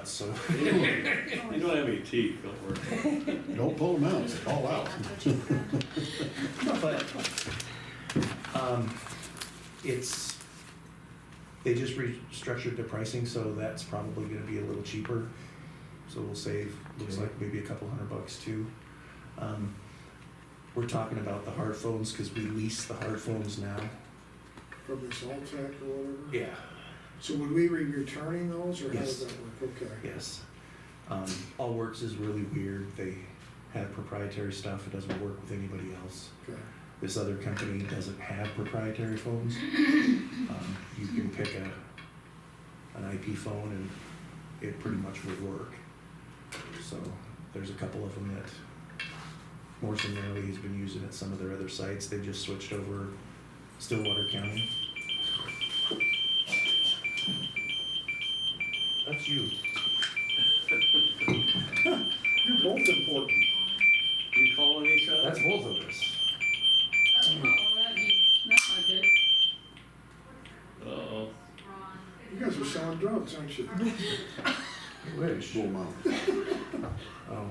nuts, so. You don't have any teeth, don't worry. Don't pull them out, they fall out. But, it's, they just restructured the pricing, so that's probably gonna be a little cheaper. So we'll save, looks Okay. like maybe a couple $100 too. We're talking about the hard phones, cause we lease the hard phones now. From this Alltech or whatever? Yeah, So would we be returning those, or how Yes. does that work? Okay. yes. Allworks is really weird, they have proprietary stuff, it doesn't work with anybody else. Okay. This other company doesn't have proprietary phones. You can pick an IP phone and it pretty much would work. So there's a couple of them that Morrison Manley has been using at some of their other sites. They just switched over Stillwater County. That's you. You're both important. You calling each other? That's both of us. Oh, that means, that's not good. Uh-oh. You guys are selling drugs, aren't you? I wish. Bull mount. Oh,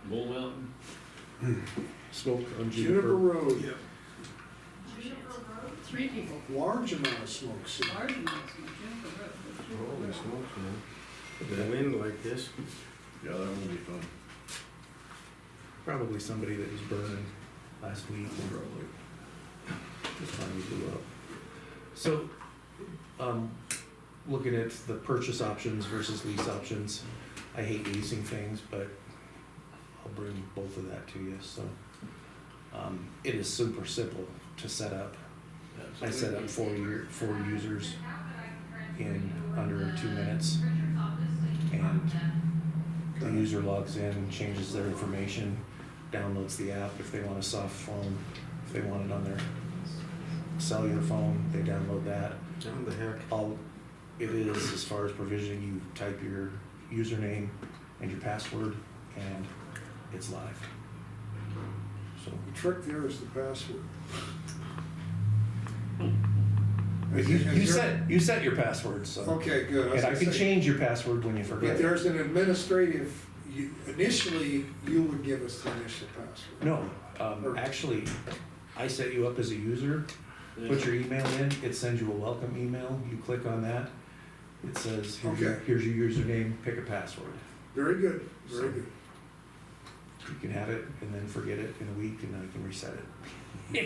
Bull Mountain? smoke on Juniper Juniper. Road, 3 people, large amount of smoke. See. large amounts of Juniper Road. Holy smokes, man. The wind like this. Yeah, that won't be fun. Probably somebody that was burning last week and probably just finally blew up. So, looking at the purchase options versus lease options, I hate leasing things, but I'll bring both of that to you, so. It is super simple to set up. I set up 4 users in under 2 minutes. And the user logs in, changes their information, downloads the app if they want a soft phone, if they want it on their cellular phone, they download that. Down the heck. All it is, as far as provisioning, you type your username and your password, and it's live. So The trick there is the password. you set your password, so. Okay, good. And I can was gonna say, change your password when you But forget it. there's an administrative, initially, you would give us the initial password. No, actually, I set you up as a user. Put your email in, it sends you a welcome email, you click on that, it says, Okay. here's your username, pick a password. Very good, very So- good. You can have it and then forget it in a week and then I can reset it.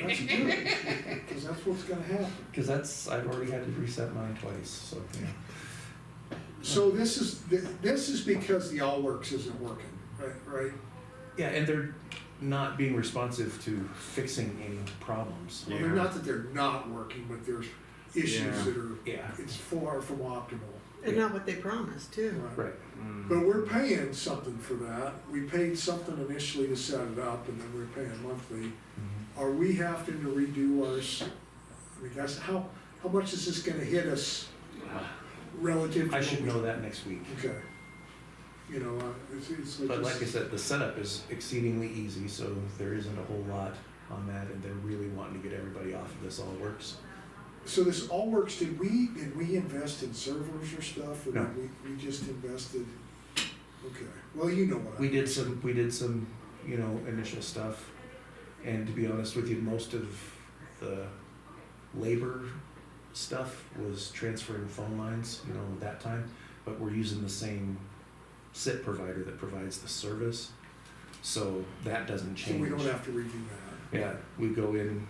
That's good, because that's what's gonna happen. Cause I've already had to reset mine twice, so, yeah. So this is because the Allworks isn't working, right? Yeah, and they're not being responsive to fixing any problems. Well, they're not that they're not working, but there's issues Yeah. that are, Yeah, it's far from optimal. And not what they promised, too. right. But we're paying something for that. We paid something initially to set it up, and then we're paying monthly. Are we having to redo ours? I mean, that's, how much is this gonna hit us relative to? I should what we- know that next week. Okay. You know, it's like. But like I said, the setup is exceedingly easy, so there isn't a whole lot on that, and they're really wanting to get everybody off of this Allworks. So this Allworks, did we invest in servers or stuff, or No. did we just invested? Okay, well, you know what I We mean. did some, initial stuff, and to be honest with you, most of the labor stuff was transferring phone lines, that time, but we're using the same SIP provider that provides the service, so that doesn't So change. we don't have to redo that. Yeah, we go in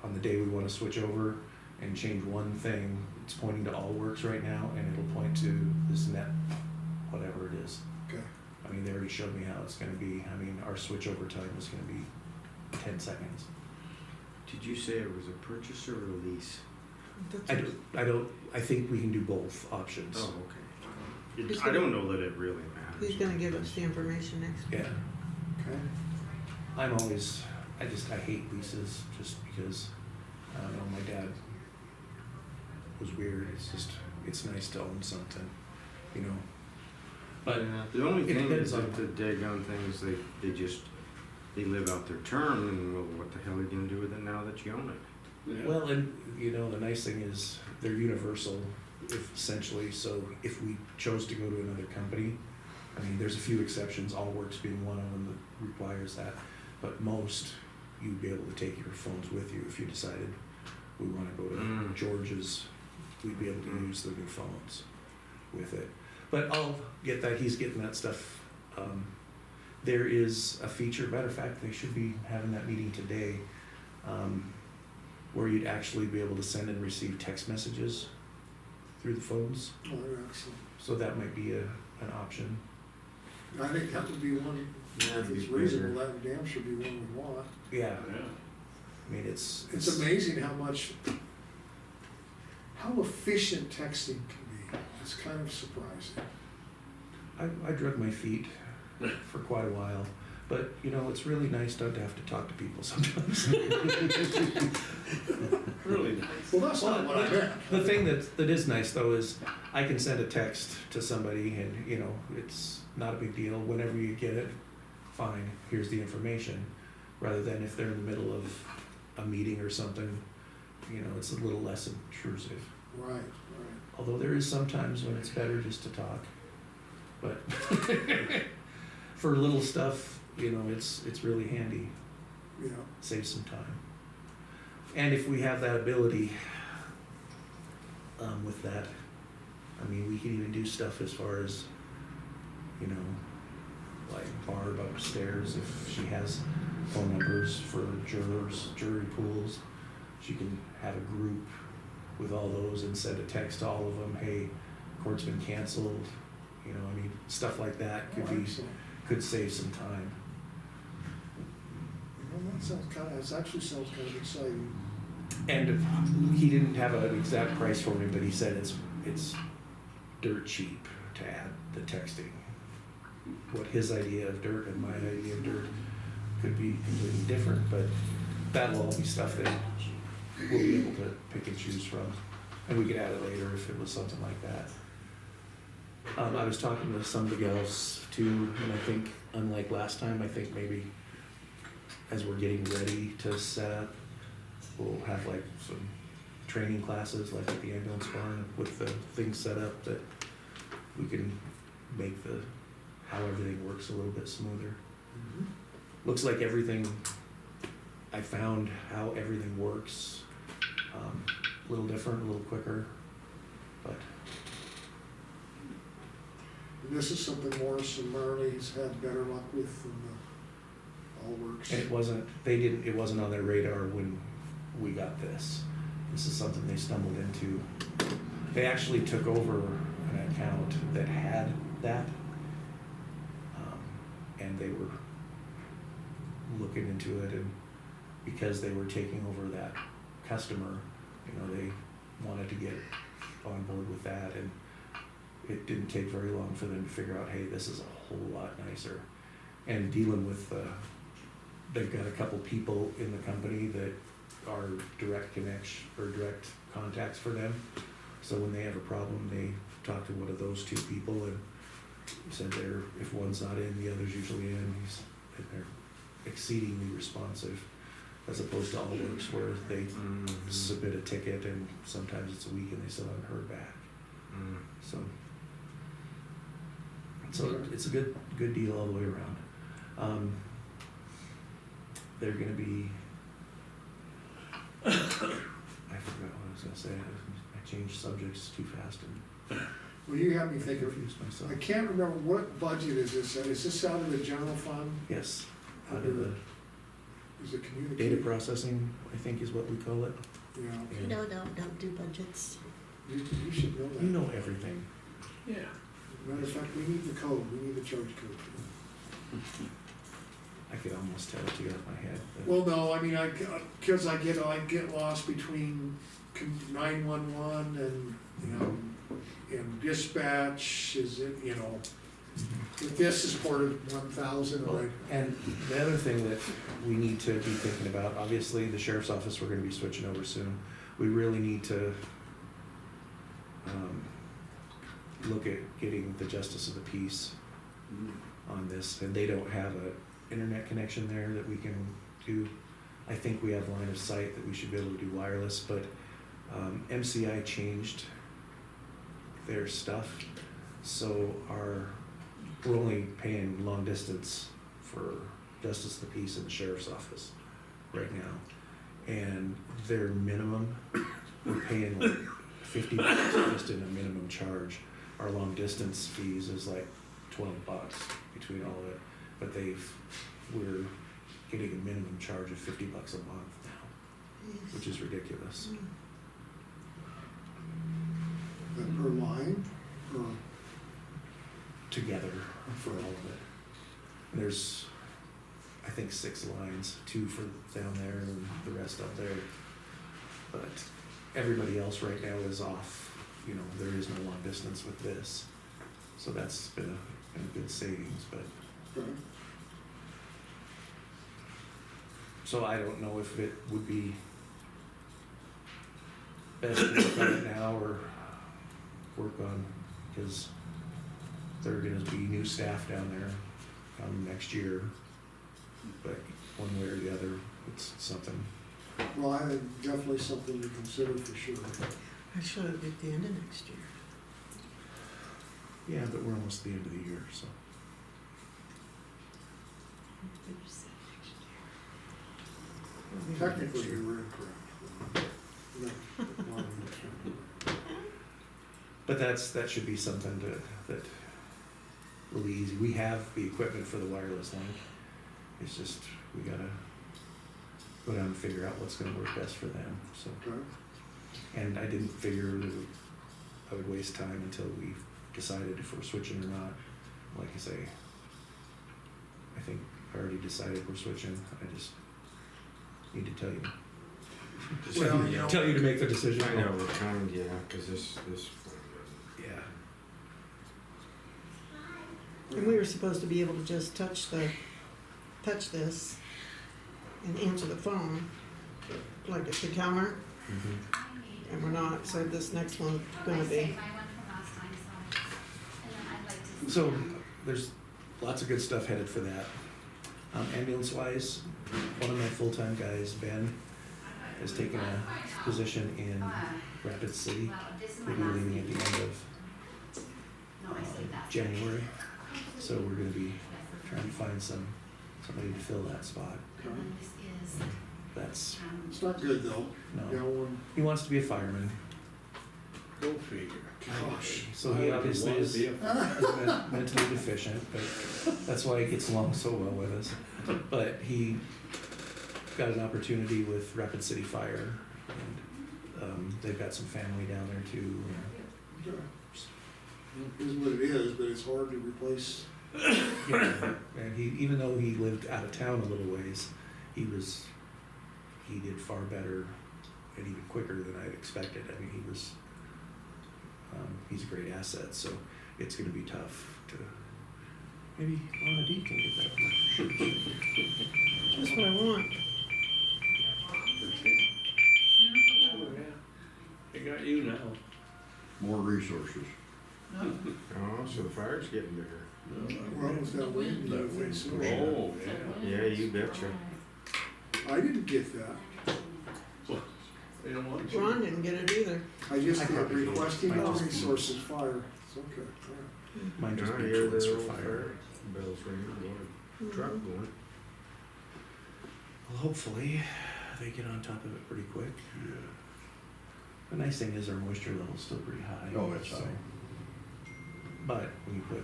on the day we wanna switch over and change one thing, it's pointing to Allworks right now, and it'll point to this net, whatever it is. Okay. I mean, they already showed me how it's gonna be, our switchover time is gonna be 10 seconds. Did you say it was a purchase or a lease? I think we can do both options. Oh, okay. He's I don't know that it really matters. He's gonna give us the information next week. Yeah, Okay. I hate leases, just because, I don't know, my dad was weird, it's nice to own something, But Yeah, the only it thing depends is on- that the daggone thing is they live out their term, and well, what the hell are you gonna do with it now that you own it? Yeah. Well, and the nice thing is they're universal. if essentially, so if we chose to go to another company, I mean, there's a few exceptions, Allworks being one of them that requires that, but most, you'd be able to take your phones with you if you decided we wanna go to George's, we'd be able to use the new phones with it. But I'll get that, he's getting that stuff. There is a feature, matter of fact, they should be having that meeting today, where you'd actually be able to send and receive text messages through the phones, Oh, they're excellent. so that might be an option. I think that would be one, Yeah, if that'd it's be reasonable, better. that damn should be one we want. Yeah, Yeah. I mean, it's. It's amazing how efficient texting can be. It's kind of surprising. I drug my feet for quite a while, but you know, it's really nice not to have to talk to people sometimes. Really nice. Well, that's not what I meant. The thing that is nice though is I can send a text to somebody and, you know, it's not a big deal. Whenever you get it, fine, here's the information. Rather than if they're in the middle of a meeting or something, you know, it's a little less intrusive. Right, right. Although there is sometimes when it's better just to talk. But for little stuff, you know, it's really handy. Yeah, Save some time. And if we have that ability, with that, I mean, we can even do stuff as far as, you know, like Barb upstairs, if she has phone numbers for jurors, jury pools, she can have a group with all those and send a text to all of them, hey, court's been canceled, you know, I mean, stuff like that could oh, be, excellent. could save some time. Well, that sounds it actually sounds kind of exciting. And he didn't have an exact price for me, but he said it's dirt cheap to add the texting. What his idea of dirt and my idea of dirt could be completely different, but that'll all be stuff that we'll be able to pick and choose from. And we could add it later if it was something like that. I was talking to some of the gals too, and I think, unlike last time, I think maybe as we're getting ready to set up, we'll have like some training classes, like at the ambulance barn, with the things set up that we can make how everything works a little bit smoother. Mhm. Looks like everything, I found how everything works, a little different, a little quicker, but And this is something Morris and Marley's had better luck with than the Allworks. and it wasn't on their radar when we got this. This is something they stumbled into. They actually took over an account that had that, and they were looking into it, and because they were taking over that customer, you know, they wanted to get on board with that, and it didn't take very long for them to figure out, hey, this is a whole lot nicer. And dealing with, they've got a couple people in the company that are direct contacts for them. So when they have a problem, they talk to one of those two people, and said if one's not in, the other's usually in. And they're exceedingly responsive, as opposed to Allworks where they submit a ticket and sometimes it's a week and they still haven't heard back. So it's a good deal all the way around. They're gonna be, I forgot what I was gonna say. I changed subjects too fast and Well, you have me thinking, confused myself. I can't remember what budget is this, is this out of the general fund? Yes, out of the Is it data communicated? processing, I think is what we call it. Yeah, And No, don't do budgets. you should know that. you know everything. Yeah. Matter of fact, we need the code, we need the charge code. I could almost tell it to you off my head. But Well, no, I mean, cause I get lost between 911 and, you know, and dispatch, is it, you know, if this is part of 1,000, Well, like, and the other thing that we need to be thinking about, obviously, the sheriff's office, we're gonna be switching over soon. We really need to look at getting the justice of the peace on this, and they don't have a internet connection there that we can do. I think we have line of sight that we should be able to do wireless, but MCI changed their stuff. So we're only paying long distance for Justice of the Peace and the Sheriff's Office right now. And their minimum, we're paying like $50 just in a minimum charge. Our long distance fees is like $20 between all of it, but we're getting a minimum charge of $50 a month now, which is ridiculous. That per line, or, Together for all of it. And there's, I think, 6 lines, 2 for down there and the rest up there. But everybody else right now is off, there is no long distance with this. So that's been a good savings, but, okay. so I don't know if it would be best to work on it now or work on, because there are gonna be new staff down there next year. But one way or the other, it's something. Well, I think definitely something to consider for sure. I should have at the end of next year. Yeah, but we're almost at the end of the year, so. Technically, you were incorrect. No. But that should be something that really easy. We have the equipment for the wireless link. It's just, we gotta go down and figure out what's gonna work best for them, so. Okay. And I didn't figure that I would waste time until we decided if we're switching or not. Like I say, I think I already decided we're switching. I just need to tell you. Well, Tell you to make the decision. I know, we're kind, yeah, cause this, Yeah. And we were supposed to be able to just touch this and answer the phone, like at the counter, Mhm. and we're not, so this next one's gonna be. So there's lots of good stuff headed for that. Ambulance wise, one of my full-time guys, Ben, has taken a position in Rapid City. We'll be leaving at the end of January. So we're gonna be trying to find somebody to fill that spot. Okay. That's, It's not good though. no. Yeah, one, He wants to be a fireman, Go figure. gosh. so he I would obviously want is to be a- mentally deficient, but that's why he gets along so well with us. But he got an opportunity with Rapid City Fire, and they've got some family down there too. Okay. Is what it is, but it's hard to replace. Yeah, and even though he lived out of town a little ways, he did far better and even quicker than I'd expected. I mean, he's a great asset, so it's gonna be tough to, maybe Lana D can get that. Just what I want. Oh, yeah. They got you now. More resources. oh, so the fire's getting bigger. Well, it was that wind. That you think wind so? pushed Oh, yeah. Yeah, you betcha. I didn't get that. They don't want you. Ron didn't get it either. I just I did probably did. requesting Might more just be- resources, fire. It's okay. All right. Mine just I big hear towards the for old fire. bells ringing, going, truck going. Well, hopefully, they get on top of it pretty quick. Yeah. The nice thing is our moisture level's still pretty high. Oh, it's high. But when you put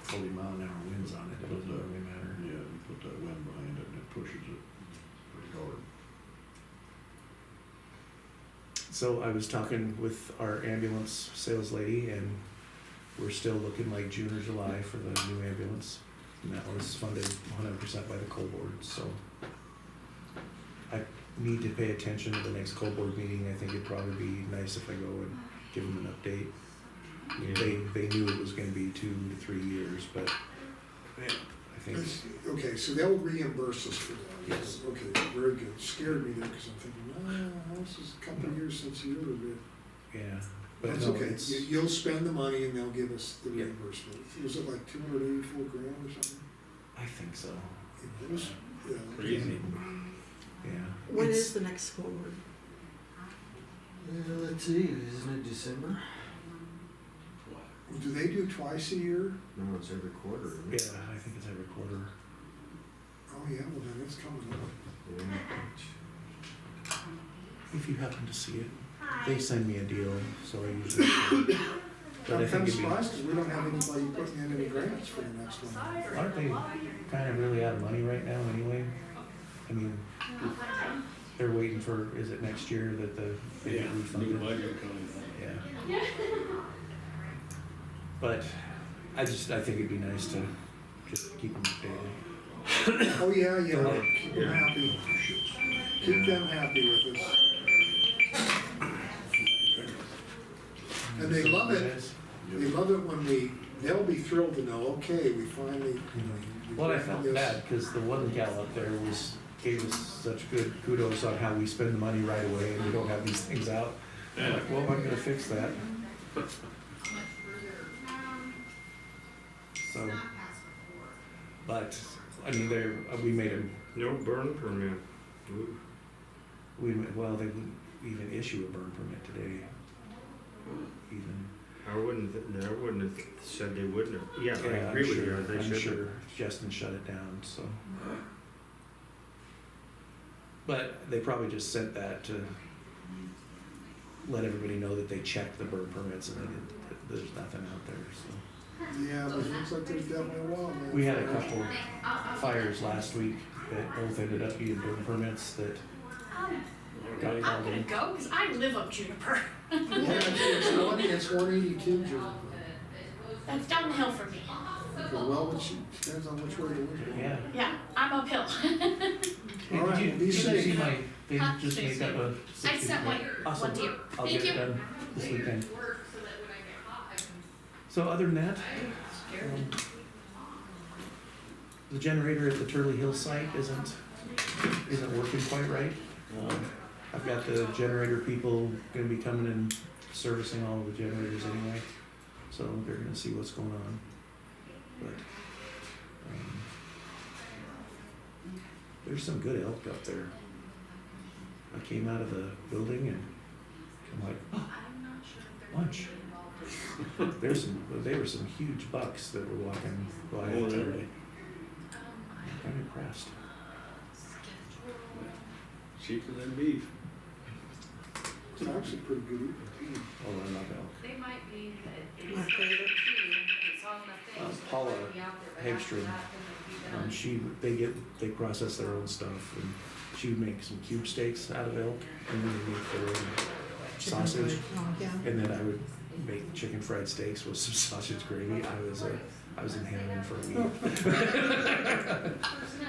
40-mile-an-hour winds on it, it doesn't really matter. Yeah, you put that wind behind it and it pushes it pretty hard. So I was talking with our ambulance sales lady, and we're still looking like June or July for the new ambulance. And that was funded 100% by the coal board, so I need to pay attention to the next coal board meeting. I think it'd probably be nice if I go and give them an update. They knew it was gonna be 2 to 3 years, but I think, Okay, so they'll reimburse us for that. Yes. Okay, very good. Scared me there because I'm thinking, this is a couple of years since you ordered it. yeah. But That's no, okay. it's, You'll spend the money and they'll give us the Yeah. reimbursement. Was it like $284,000 or something? I think so, It was, yeah. Crazy. yeah. When It's- is the next school board? Let's see, isn't it December? Do they do twice a year? No, it's every quarter, isn't it? Yeah, I think it's every quarter. Oh, yeah, well then it's coming up. Yeah. If you happen to see it, they send me a deal, so I usually. But I I'm think kinda it'd be, surprised, cause we don't have anybody putting in any grants for the next one. aren't they kind of really out of money right now anyway? I mean, they're waiting for, is it next year that they Yeah, get new refunded? budget coming up. Yeah. But I think it'd be nice to just keep them updated. Oh, yeah, keep them happy. Keep them happy with us. And they love it. They love it when they'll be thrilled to know, okay, we finally, you know. we Well, I got felt this. bad, cause the one gal up there gave us such good kudos on how we spend the money right away and we don't have these things out. I'm like, well, I'm gonna fix that. So, but, I mean, we made them, No burn permit. Ooh. they wouldn't even issue a burn permit today. Even. I wouldn't have said they wouldn't have. Yeah, I Yeah, agree with you, they I'm should sure Justin shut it down, so. But they probably just sent that to let everybody know that they checked the burn permits and there's nothing out there, so. Yeah, but it looks like there's definitely a while, man. We had a couple fires last week that both ended up being burn permits that got Okay. I'm called gonna in. go, cause I live up Juniper. Yeah, it's 182, Joe. That's down the hill from me. Okay, well, it depends on which way you live. Yeah. Yeah, I'm uphill. Hey, All right, did well, be you see safe. my thing, Huh? just make up a. I sent one Awesome. to you. I'll Thank get it you. done this weekend. So other than that, the generator at the Turley Hill site isn't working quite right. I've got the generator people gonna be coming and servicing all of the generators anyway, so they're gonna see what's going on. But, there's some good elk up there. I came out of the building and I'm like, oh, lunch. They were some huge bucks that were walking by. Oh, up there. really? I'm impressed. Cheaper than beef. It's actually pretty good eating. Oh, I love elk. They might be, My favorite. it's on the thing. so Paula they'll be out there, but after Hagstrom, that, then they'll be done. they process their own stuff, and she would make some cube steaks out of elk, and then they make their own sausage, Oh, yeah. and then I would make chicken fried steaks with some sausage gravy. I was in heaven for a week. Personnel, it's the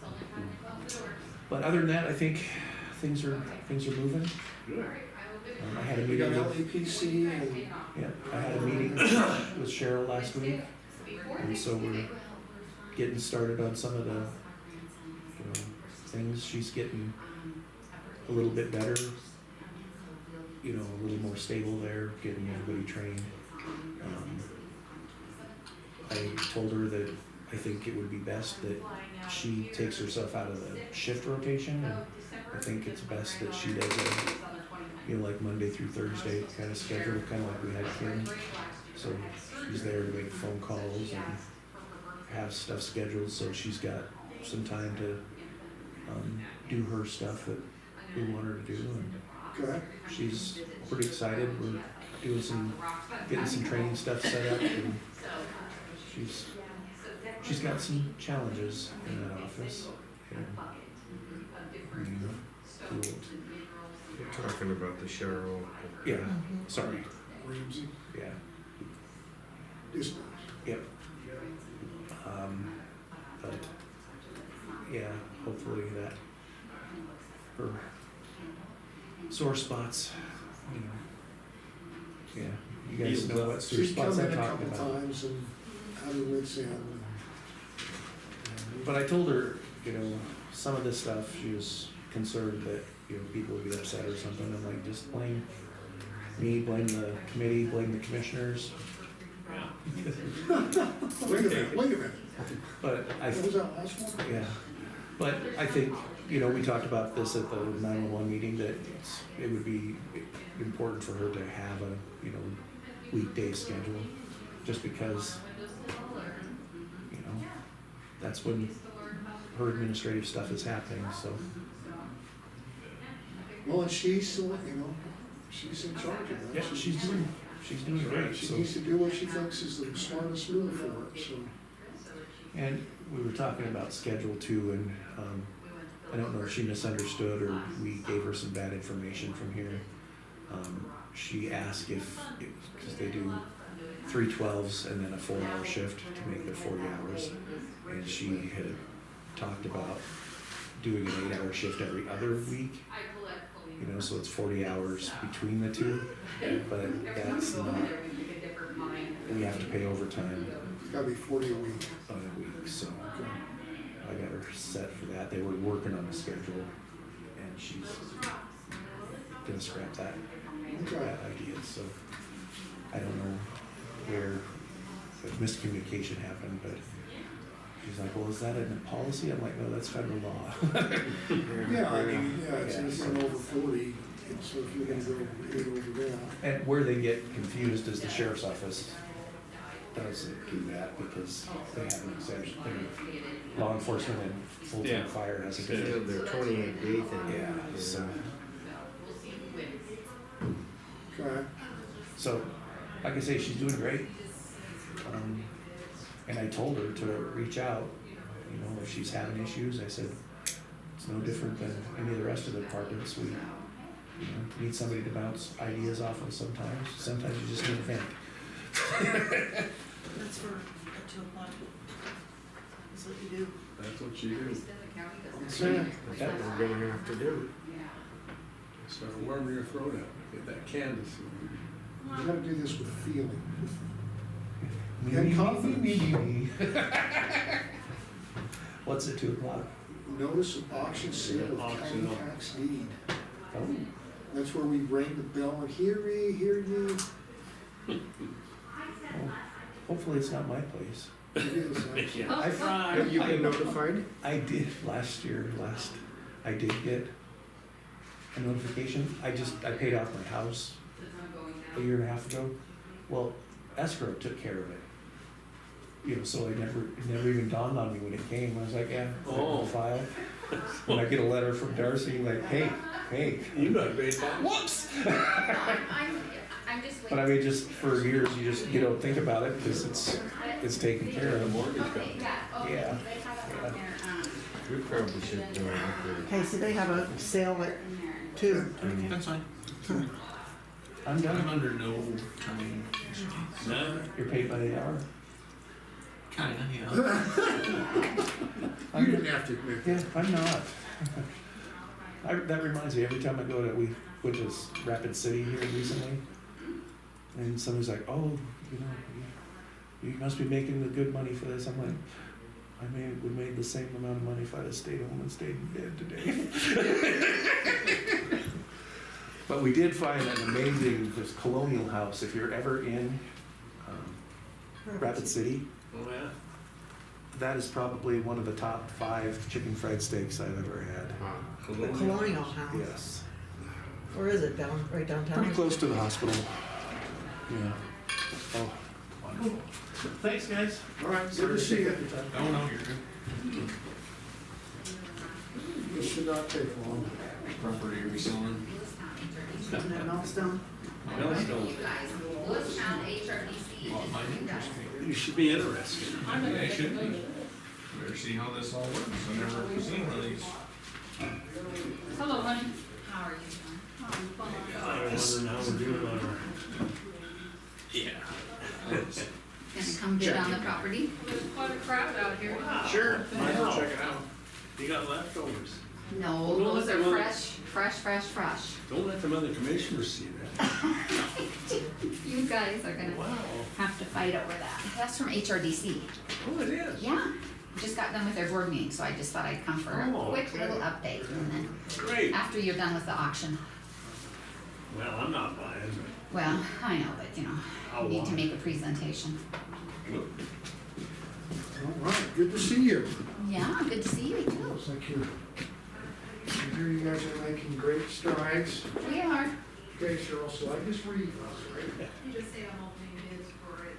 only time they close the doors. But other than that, I think things are moving. Good. I had a We got meeting with, LAPC and I had a meeting with Cheryl last week, and so we're getting started on some of the, things. She's getting a little bit better, a little more stable there, getting everybody trained. I told her that I think it would be best that she takes herself out of the shift rotation, and I think it's best that she does like Monday through Thursday kind of schedule, kind of like we had Kim. So she's there to make phone calls and have stuff scheduled, so she's got some time to do her stuff that we want her to do. And okay. she's pretty excited. We're doing getting some training stuff set up, and she's got some challenges in that office. And, cool. You're talking about the Cheryl. Yeah, sorry. Ramsey, Yeah, dispatch. yep. But yeah, hopefully that her sore spots, yeah, you guys Healed know up. what sore She's spots come I'm in a talking couple about. times and had her wits end. But I told her, some of this stuff, she was concerned that, people would be upset or something. I'm like, just blame me, blame the committee, blame the commissioners. Wait a minute. But What was that last one? yeah, but I think, we talked about this at the 911 meeting, that it would be important for her to have a, weekday schedule. just because, you know, that's when her administrative stuff is happening, so. Well, and she's, you know, she's in charge of that. Yeah, she's doing great, She so. needs to do what she thinks is the smartest move for it, so. And we were talking about schedule too, and, I don't know if she misunderstood or we gave her some bad information from here. She asked if, because they do 3 12s and then a 4-hour shift to make their 40 hours. And she had talked about doing an 8-hour shift every other week, you know, so it's 40 hours between the two, but that's not, we have to pay overtime It's gotta be 40 a week. on a week, so I got her set for that. They were working on the schedule, and she's gonna scrap that idea, so I don't know where the miscommunication happened, but she's like, well, is that in the policy? I'm like, no, that's federal law. Yeah, I mean, yeah, it's Yeah, anything over 40, and so if you're gonna go 8 over that. And where they get confused is the sheriff's office doesn't do that because they have an exemption. Law enforcement and full-time Yeah. fire has a Still, different. they're 28 day thing. Yeah, so, Okay, so, like I say, she's doing great. And I told her to reach out, you know, if she's having issues. I said, it's no different than any of the rest of the departments. We, you know, need somebody to bounce ideas off of sometimes. Sometimes you just need a vent. That's for 2 o'clock. That's what you do. That's what you do. that's it. That's what we're gonna have to do. Start warming your throat out, get that canvas. You gotta do this with feeling. Me, And me, confidence. me, me, me. What's at 2 o'clock? Notice of auction sale of Auction. county tax deed. Oh, That's where we ring the bell and hear ye. well, hopefully it's not my place. It is, actually. Yeah. Have you been notified? I did last year, I did get a notification. I paid off my house a year and a half ago. Well, escrow took care of it. You know, so it never even dawned on me when it came. I was like, yeah, Oh. file. When I get a letter from Darcy, like, hey, You got paid back. whoops! I'm just waiting. But I mean, just for years, you don't think about it because it's taken care The of. mortgage Okay, company. yeah, oh, Yeah. they have it on there, We probably should go after. Okay, so they have a sale at 2. That's fine. I'm I'm done. under no time. No, You're paid by the hour? Kinda, yeah. You didn't have to admit Yeah, that. I'm not. That reminds me, every time I go we went to Rapid City here recently, and somebody's like, oh, you know, you must be making the good money for this. I'm like, we made the same amount of money if I'd have stayed home and stayed in bed today. But we did find an amazing, this colonial house, if you're ever in Rapid City, oh yeah. that is probably one of the top 5 chicken fried steaks I've ever had. The Colonial House. Yes. Where is it? Right downtown? Pretty close to the hospital. Yeah. Oh, wonderful. Thanks, guys. All right, good to see you. Oh, no, you're good. This should not take long. Property are we selling? Isn't that Millstone? Millstone. you guys, Lewistown, HRDC. Well, it might interest me. You should be interested. Yeah, it should be. Better see how this all works. I've never seen one of these. Hello, honey. How are you doing? I'm fine. I wonder how we're doing on our. Yeah. Gonna come bid on the property? There's quite a crowd out here. Sure. Wow. Check it out. You got leftovers. No, Don't those let are them- fresh. Don't let them other commissioners see that. You guys are gonna Wow. have to fight over that. That's from HRDC. Oh, it is? Yeah, just got done with their board meeting, so I just thought I'd come for a Oh, quick okay. little update, and then Great. after you're done with the auction. Well, I'm not buying, Well, I know, but you know, I'll you need to watch. make a presentation. but. All right, good to see you. Yeah, good to see you too. Looks like I hear you guys are making great strides. We are. Okay, Cheryl, so I just read this, right? You just say I'm opening bids for it.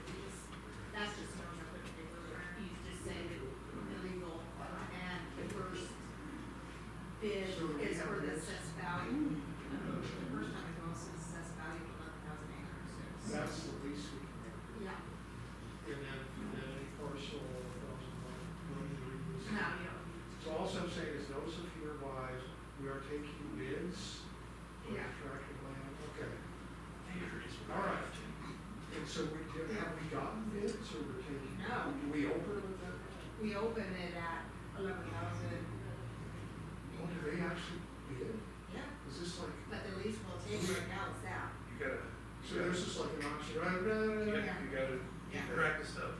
taking bids? Yeah. Tract of land, okay. All right. And so have we gotten bids or we're taking? No. Do we open with that? We open it at 11,000. Oh, do they actually bid? Yeah, Is this like, but the least we'll take right now is that. You gotta, so this is like an auction, right? you gotta Yeah. practice stuff.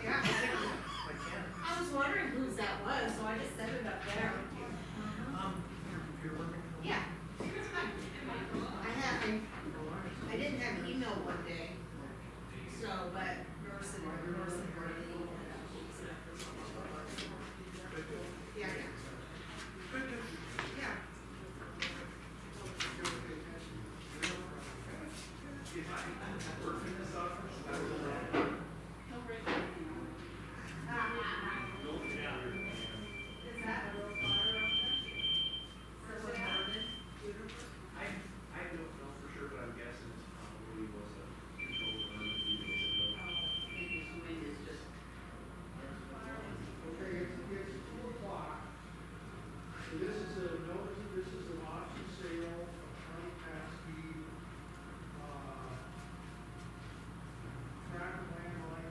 Yeah. I can. I was wondering whose that was, so I just set it up there. You're working? Yeah. It's fine. I didn't have email one day, so, but Norson Marlene. Yeah, yeah. Yeah. Is that a little far up there? For what happened? I don't know for sure, but I'm guessing it's probably was a controlled burn a few days ago. Maybe the wind is just. Okay, it's 2:00. So this is a notice, this is an auction sale of County Paskey, tract of land line